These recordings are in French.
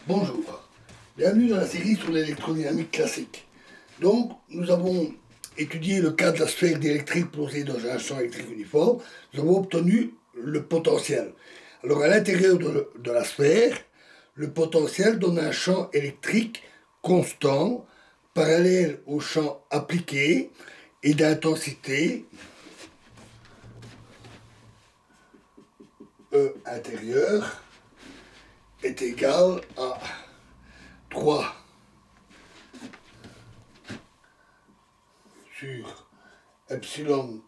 Bonjour, bienvenue dans la série sur l'électrodynamique classique. Donc, nous avons étudié le cas de la sphère d'électrique plongée dans un champ électrique uniforme. Nous avons obtenu le potentiel. Alors, à l'intérieur de la sphère, le potentiel donne un champ électrique constant, parallèle au champ appliqué et d'intensité E intérieur est égal à 3 sur epsilon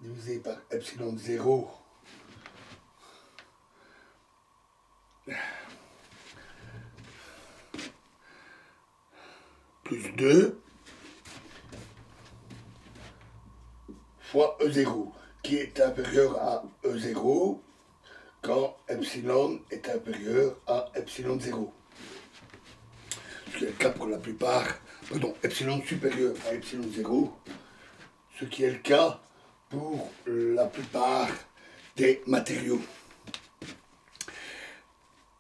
divisé par epsilon 0 plus 2 fois E0, qui est inférieur à E0 quand epsilon est inférieur à epsilon 0. Ce qui est le cas pour la plupart, epsilon supérieur à epsilon 0, ce qui est le cas pour la plupart des matériaux.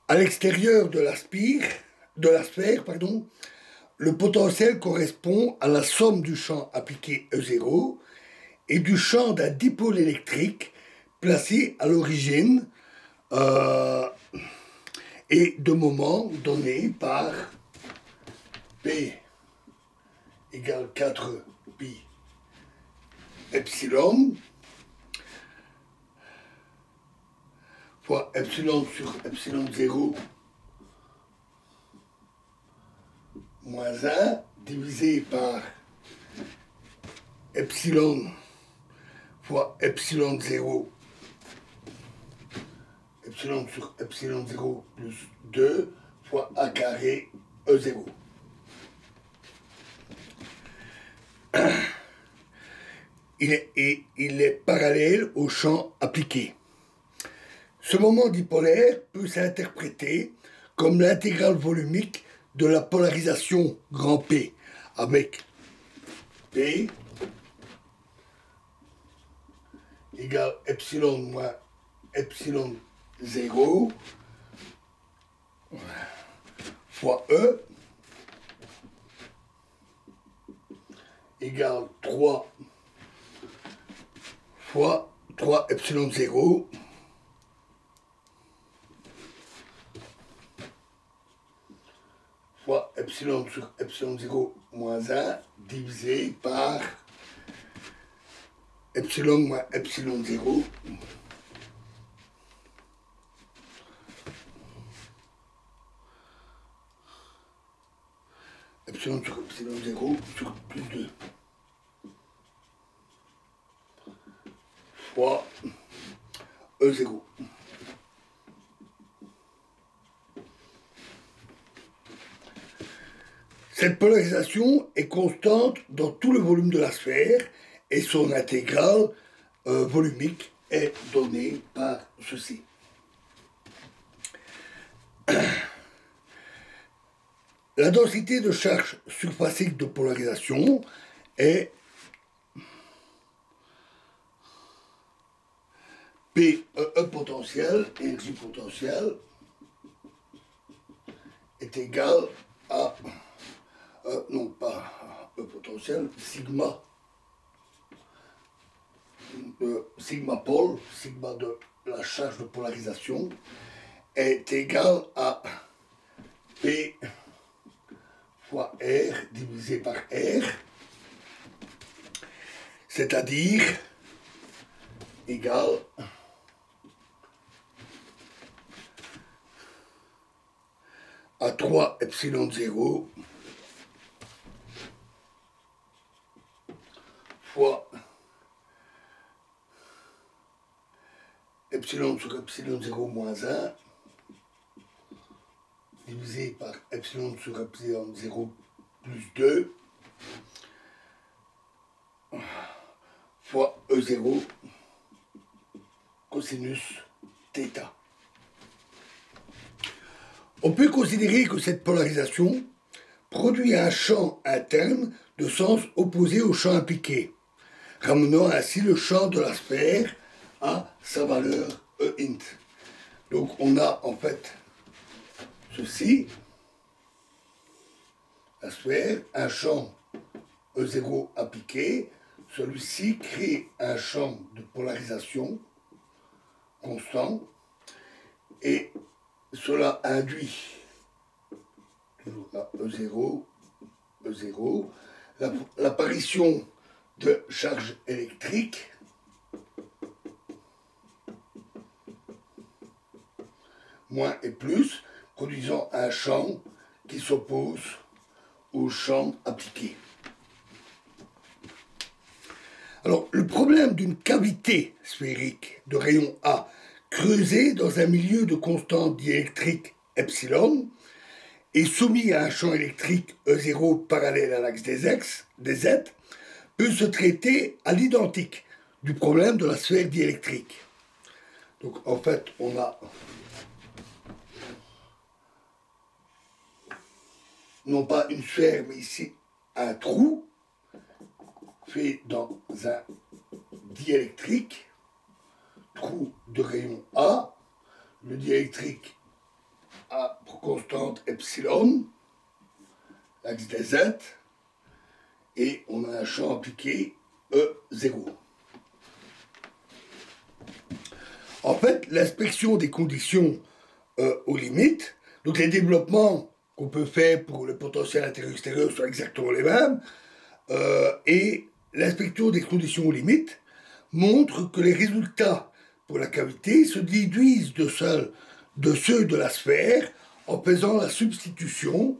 À l'extérieur de la sphère, le potentiel correspond à la somme du champ appliqué E0 et du champ d'un dipôle électrique placé à l'origine et de moment donné par P égale 4 pi epsilon fois epsilon sur epsilon 0 moins 1 divisé par epsilon fois epsilon 0 epsilon sur epsilon 0 plus 2 fois a carré E0. Il est parallèle au champ appliqué. Ce moment dipolaire peut s'interpréter comme l'intégrale volumique de la polarisation grand P, avec P égale epsilon moins epsilon 0 fois E égale 3 fois 3 epsilon 0 fois epsilon sur epsilon 0 moins 1 divisé par epsilon moins epsilon 0 epsilon sur epsilon 0 sur plus 2 fois E0. Cette polarisation est constante dans tout le volume de la sphère et son intégrale volumique est donnée par ceci. La densité de charge surfacique de polarisation est P, E potentiel, énergie potentielle, est égal à, non pas E potentiel, sigma, sigma pôle, sigma de la charge de polarisation, est égal à P fois R divisé par R, c'est-à-dire égal à 3 epsilon 0 fois epsilon sur epsilon 0 moins 1 divisé par epsilon sur epsilon 0 plus 2 fois E0 cosinus θ. On peut considérer que cette polarisation produit un champ interne de sens opposé au champ appliqué, ramenant ainsi le champ de la sphère à sa valeur E int. Donc on a en fait ceci, la sphère, un champ E0 appliqué. Celui-ci crée un champ de polarisation constant et cela induit, toujours à E0, l'apparition de charges électriques moins et plus, produisant un champ qui s'oppose au champ appliqué. Alors, le problème d'une cavité sphérique de rayon A creusée dans un milieu de constante diélectrique epsilon et soumis à un champ électrique E0 parallèle à l'axe des Z peut se traiter à l'identique du problème de la sphère diélectrique. Donc, en fait, on a non pas une sphère, mais ici un trou fait dans un diélectrique, trou de rayon A, le diélectrique a pour constante epsilon, l'axe des Z, et on a un champ appliqué E0. En fait, l'inspection des conditions aux limites, donc les développements qu'on peut faire pour le potentiel intérieur-extérieur sont exactement les mêmes, et l'inspection des conditions aux limites montre que les résultats pour la cavité se déduisent de ceux de la sphère en faisant la substitution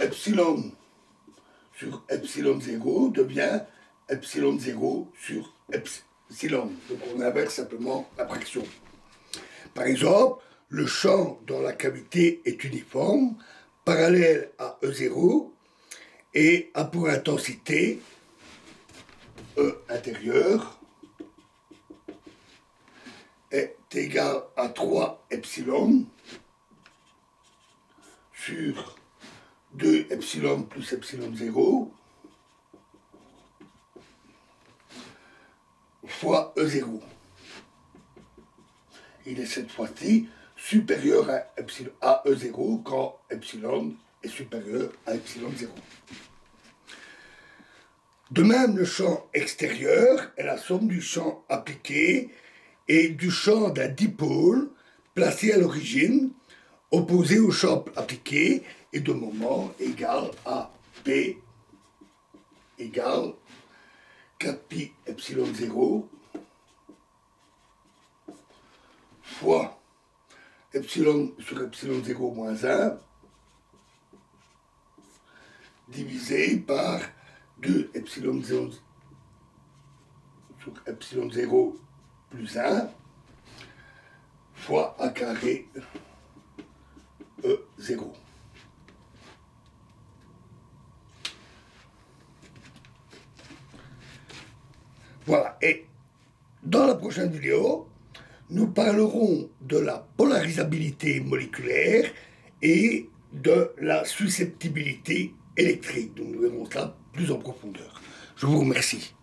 epsilon sur epsilon 0 devient epsilon 0 sur epsilon. Donc on inverse simplement la fraction. Par exemple, le champ dans la cavité est uniforme, parallèle à E0, et a pour intensité E intérieur est égal à 3 epsilon sur 2 epsilon plus epsilon 0 fois E0. Il est cette fois-ci supérieur à E0 quand epsilon est supérieur à epsilon 0. De même, le champ extérieur est la somme du champ appliqué et du champ d'un dipôle placé à l'origine, opposé au champ appliqué et de moment égal à P égale 4pi epsilon 0 fois epsilon sur epsilon 0 moins 1 divisé par 2 epsilon 0 sur epsilon 0 plus 1 fois a carré E0. Voilà, et dans la prochaine vidéo, nous parlerons de la polarisabilité moléculaire et de la susceptibilité électrique. Donc nous verrons cela plus en profondeur. Je vous remercie.